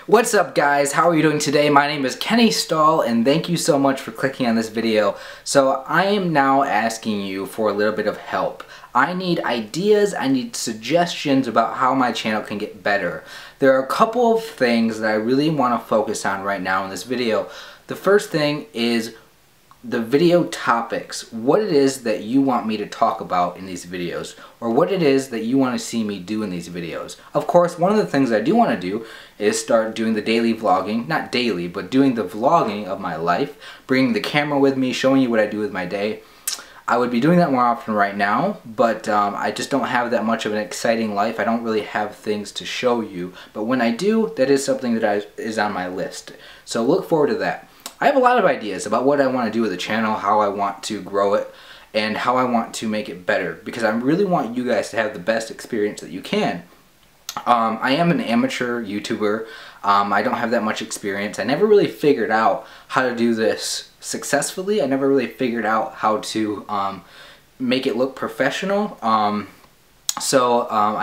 What's up guys, how are you doing today? My name is Kenny Stahl and thank you so much for clicking on this video. So I am now asking you for a little bit of help. I need ideas, I need suggestions about how my channel can get better. There are a couple of things that I really want to focus on right now in this video. The first thing is the video topics, what it is that you want me to talk about in these videos, or what it is that you want to see me do in these videos. Of course, one of the things I do want to do is start doing the daily vlogging, not daily, but doing the vlogging of my life, bringing the camera with me, showing you what I do with my day. I would be doing that more often right now, but I just don't have that much of an exciting life. I don't really have things to show you, but when I do, that is something that is on my list. So look forward to that. I have a lot of ideas about what I want to do with the channel, how I want to grow it, and how I want to make it better, because I really want you guys to have the best experience that you can. I am an amateur YouTuber. I don't have that much experience. I never really figured out how to do this successfully. I never really figured out how to make it look professional. I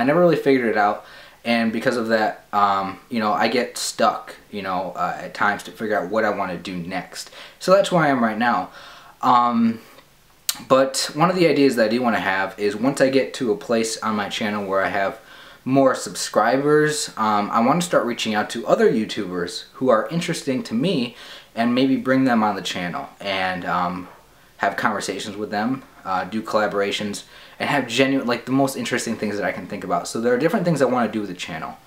never really figured it out. And because of that, you know, I get stuck, you know, at times to figure out what I want to do next. So that's where I am right now. But one of the ideas that I do want to have is once I get to a place on my channel where I have more subscribers, I want to start reaching out to other YouTubers who are interesting to me and maybe bring them on the channel and have conversations with them, do collaborations, and have genuine, like the most interesting things that I can think about. So there are different things I want to do with the channel.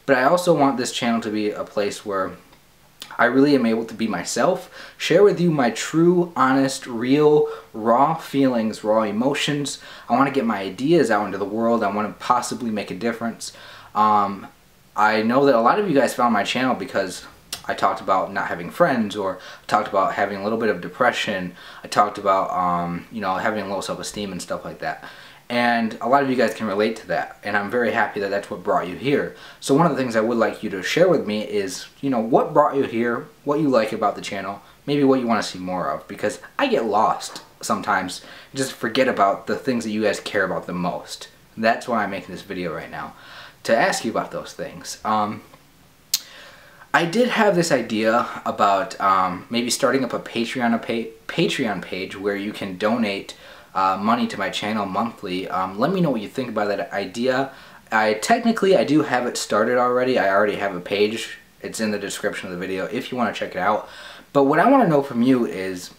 But I also want this channel to be a place where I really am able to be myself, share with you my true, honest, real, raw feelings, raw emotions. I want to get my ideas out into the world. I want to possibly make a difference. I know that a lot of you guys found my channel because I talked about not having friends, or I talked about having a little bit of depression. I talked about, you know, having low self-esteem and stuff like that. And a lot of you guys can relate to that, and I'm very happy that that's what brought you here. So one of the things I would like you to share with me is, you know, what brought you here, what you like about the channel, maybe what you want to see more of, because I get lost sometimes, just forget about the things that you guys care about the most. That's why I'm making this video right now, to ask you about those things. I did have this idea about maybe starting up a Patreon page where you can donate money to my channel monthly. Let me know what you think about that idea. Technically I do have it started already. I already have a page. It's in the description of the video if you want to check it out. But what I want to know from you is,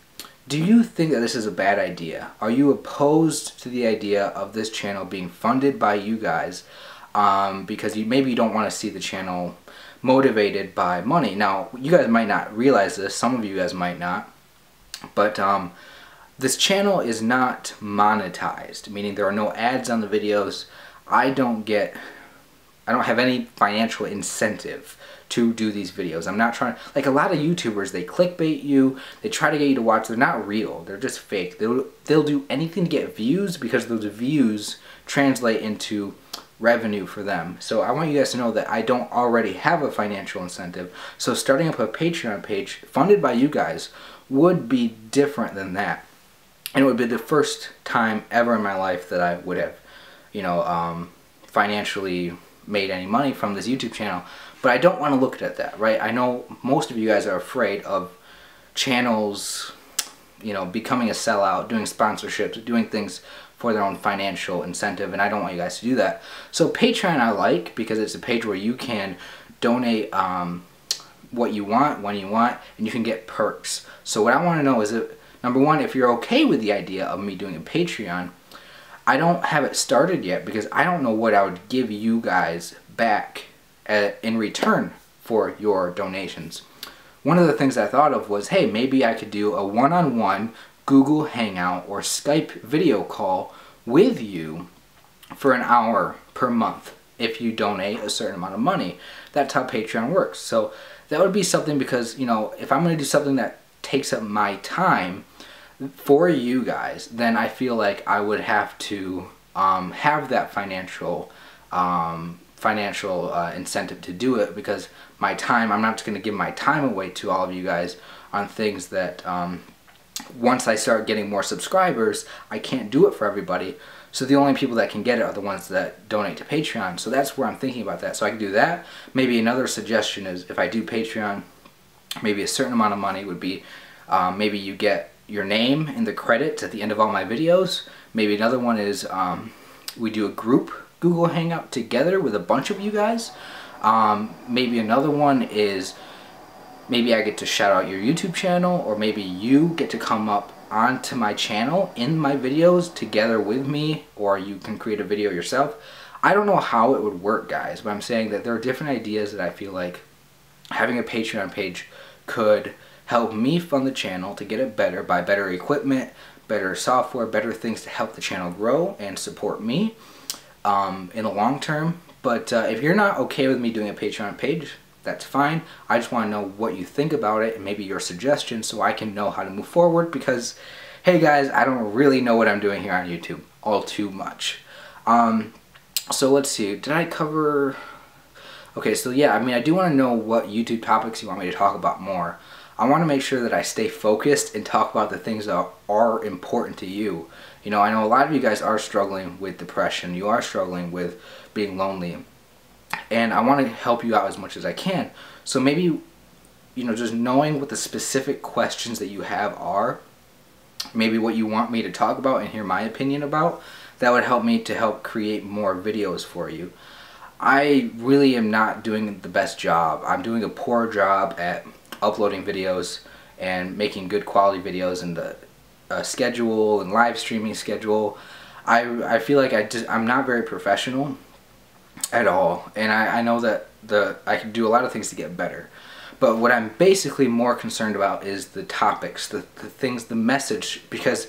do you think that this is a bad idea? Are you opposed to the idea of this channel being funded by you guys because maybe you don't want to see the channel motivated by money? Now, you guys might not realize this, some of you guys might not, but this channel is not monetized, meaning there are no ads on the videos. I don't have any financial incentive to do these videos. I'm not trying, like a lot of YouTubers, they clickbait you, they try to get you to watch. They're not real, they're just fake. They'll do anything to get views because those views translate into revenue for them. So I want you guys to know that I don't already have a financial incentive. So starting up a Patreon page funded by you guys would be different than that. And it would be the first time ever in my life that I would have, you know, financially made any money from this YouTube channel. But I don't want to look at that, right? I know most of you guys are afraid of channels, you know, becoming a sellout, doing sponsorships, doing things for their own financial incentive, and I don't want you guys to do that. So Patreon I like because it's a page where you can donate what you want, when you want, and you can get perks. So what I want to know is, number one, if you're okay with the idea of me doing a Patreon. I don't have it started yet because I don't know what I would give you guys back in return for your donations. One of the things I thought of was, hey, maybe I could do a one-on-one Google Hangout or Skype video call with you for an hour per month if you donate a certain amount of money. That's how Patreon works. So that would be something, because, you know, if I'm going to do something that takes up my time for you guys, then I feel like I would have to have that financial incentive to do it, because my time, I'm not just going to give my time away to all of you guys on things that once I start getting more subscribers, I can't do it for everybody. So the only people that can get it are the ones that donate to Patreon. So that's where I'm thinking about that. So I can do that. Maybe another suggestion is if I do Patreon, maybe a certain amount of money would be maybe you get your name in the credits at the end of all my videos. Maybe another one is we do a group Google Hangout together with a bunch of you guys. Maybe another one is maybe I get to shout out your YouTube channel, or maybe you get to come up onto my channel in my videos together with me, or you can create a video yourself. I don't know how it would work, guys, but I'm saying that there are different ideas that I feel like having a Patreon page could help me fund the channel to get it better, buy better equipment, better software, better things to help the channel grow and support me in the long term. But if you're not okay with me doing a Patreon page, that's fine. I just want to know what you think about it and maybe your suggestions so I can know how to move forward, because, hey guys, I don't really know what I'm doing here on YouTube all too much. So let's see, did I cover... Okay, so yeah, I mean, I do want to know what YouTube topics you want me to talk about more. I want to make sure that I stay focused and talk about the things that are important to you. You know, I know a lot of you guys are struggling with depression. You are struggling with being lonely. And I want to help you out as much as I can. So maybe, you know, just knowing what the specific questions that you have are, maybe what you want me to talk about and hear my opinion about, that would help me to help create more videos for you. I really am not doing the best job. I'm doing a poor job at uploading videos and making good quality videos in the schedule and live streaming schedule. I feel like I'm not very professional at all, and I know that I can do a lot of things to get better, but what I'm basically more concerned about is the topics, the things, the message, because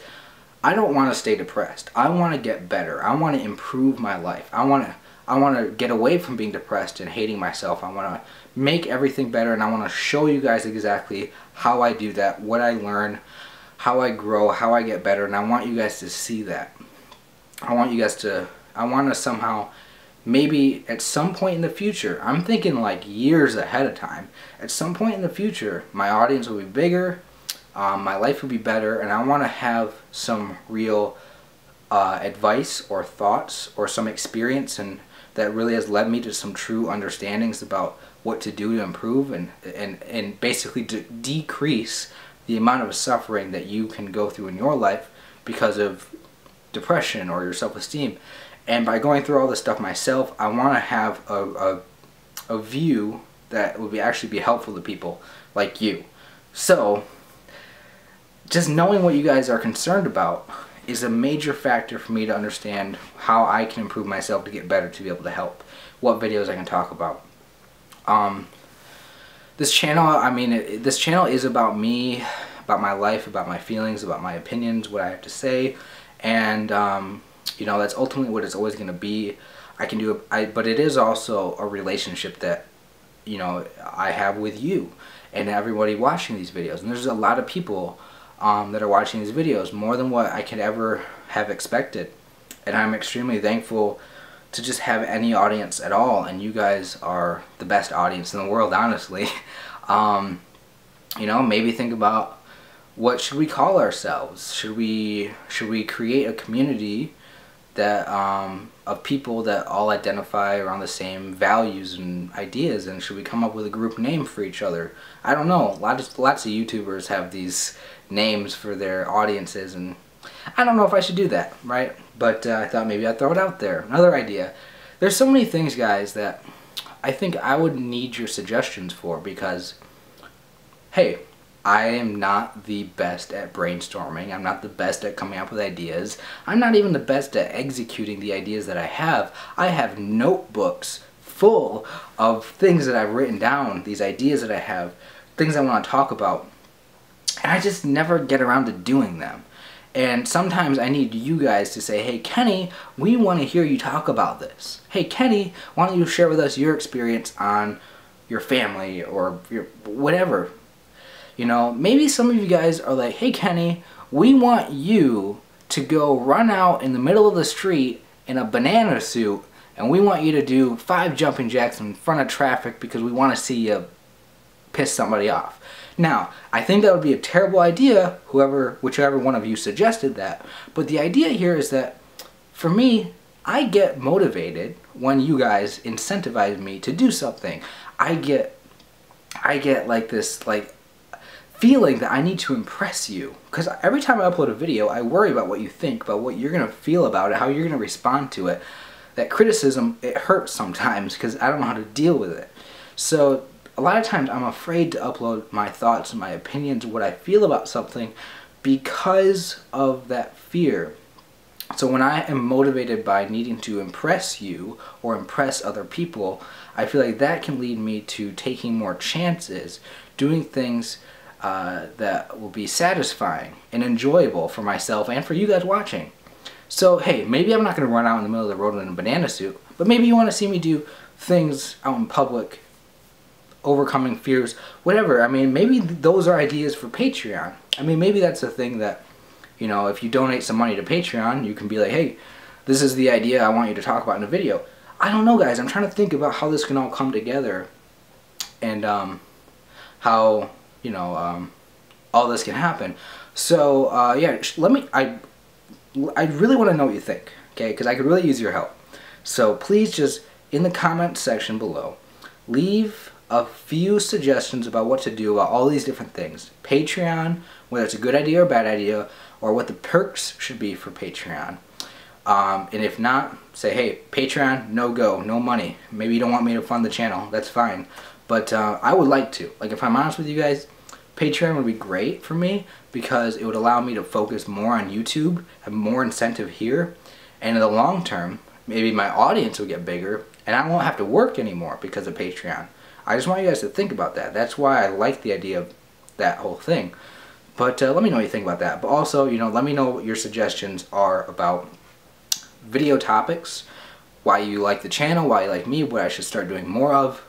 I don't want to stay depressed. I want to get better. I want to improve my life. I want to get away from being depressed and hating myself. I want to make everything better, and I want to show you guys exactly how I do that, what I learn, how I grow, how I get better, and I want you guys to see that. I want to somehow, maybe at some point in the future, I'm thinking like years ahead of time, at some point in the future, my audience will be bigger, my life will be better, and I want to have some real advice or thoughts or some experience and that really has led me to some true understandings about what to do to improve and basically to decrease the amount of suffering that you can go through in your life because of depression or your self-esteem. And by going through all this stuff myself, I want to have a view that would actually be helpful to people like you. So, just knowing what you guys are concerned about is a major factor for me to understand how I can improve myself to get better, to be able to help, what videos I can talk about. This channel, I mean, this channel is about me, about my life, about my feelings, about my opinions, what I have to say, and you know, that's ultimately what it's always going to be. But it is also a relationship that, you know, I have with you and everybody watching these videos. And there's a lot of people that are watching these videos, more than what I could ever have expected. And I'm extremely thankful to just have any audience at all. And you guys are the best audience in the world, honestly. You know, maybe think about, what should we call ourselves? Should we create a community that of people that all identify around the same values and ideas, and should we come up with a group name for each other? I don't know. Lots of YouTubers have these names for their audiences, and I don't know if I should do that, right? But I thought maybe I'd throw it out there. Another idea. There's so many things, guys, that I think I would need your suggestions for, because, hey, I am not the best at brainstorming. I'm not the best at coming up with ideas. I'm not even the best at executing the ideas that I have. I have notebooks full of things that I've written down, these ideas that I have, things I want to talk about, and I just never get around to doing them. And sometimes I need you guys to say, hey, Kenny, we want to hear you talk about this. Hey, Kenny, why don't you share with us your experience on your family or your whatever. You know, maybe some of you guys are like, hey Kenny, we want you to go run out in the middle of the street in a banana suit, and we want you to do 5 jumping jacks in front of traffic because we want to see you piss somebody off. Now, I think that would be a terrible idea, whichever one of you suggested that, but the idea here is that, for me, I get motivated when you guys incentivize me to do something. I get like this, like, feeling that I need to impress you. Because every time I upload a video, I worry about what you think, about what you're going to feel about it, how you're going to respond to it. That criticism, it hurts sometimes because I don't know how to deal with it. So a lot of times I'm afraid to upload my thoughts and my opinions, what I feel about something, because of that fear. So when I am motivated by needing to impress you or impress other people, I feel like that can lead me to taking more chances, doing things that will be satisfying and enjoyable for myself and for you guys watching. So hey, maybe I'm not going to run out in the middle of the road in a banana suit, but maybe you want to see me do things out in public, overcoming fears, whatever. I mean, maybe those are ideas for Patreon. I mean, maybe that's a thing that, you know, if you donate some money to Patreon, you can be like, hey, this is the idea I want you to talk about in a video. I don't know, guys. I'm trying to think about how this can all come together and how, you know, all this can happen. So, yeah, I really want to know what you think, okay? Because I could really use your help. So please just, in the comment section below, leave a few suggestions about what to do about all these different things. Patreon, whether it's a good idea or bad idea, or what the perks should be for Patreon. And if not, say, hey, Patreon, no go, no money. Maybe you don't want me to fund the channel, that's fine. But I would like to. Like, if I'm honest with you guys, Patreon would be great for me because it would allow me to focus more on YouTube, have more incentive here, and in the long term, maybe my audience will get bigger and I won't have to work anymore because of Patreon. I just want you guys to think about that. That's why I like the idea of that whole thing. But let me know what you think about that. But also, you know, let me know what your suggestions are about video topics, why you like the channel, why you like me, what I should start doing more of.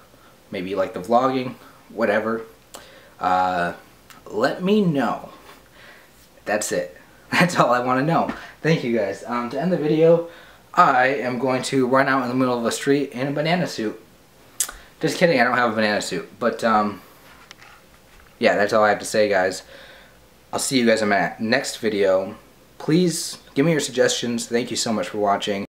Maybe you like the vlogging, whatever. Let me know. That's it. That's all I want to know. Thank you guys. To end the video, I am going to run out in the middle of a street in a banana suit. Just kidding, I don't have a banana suit. But, yeah, that's all I have to say, guys. I'll see you guys in my next video. Please give me your suggestions. Thank you so much for watching.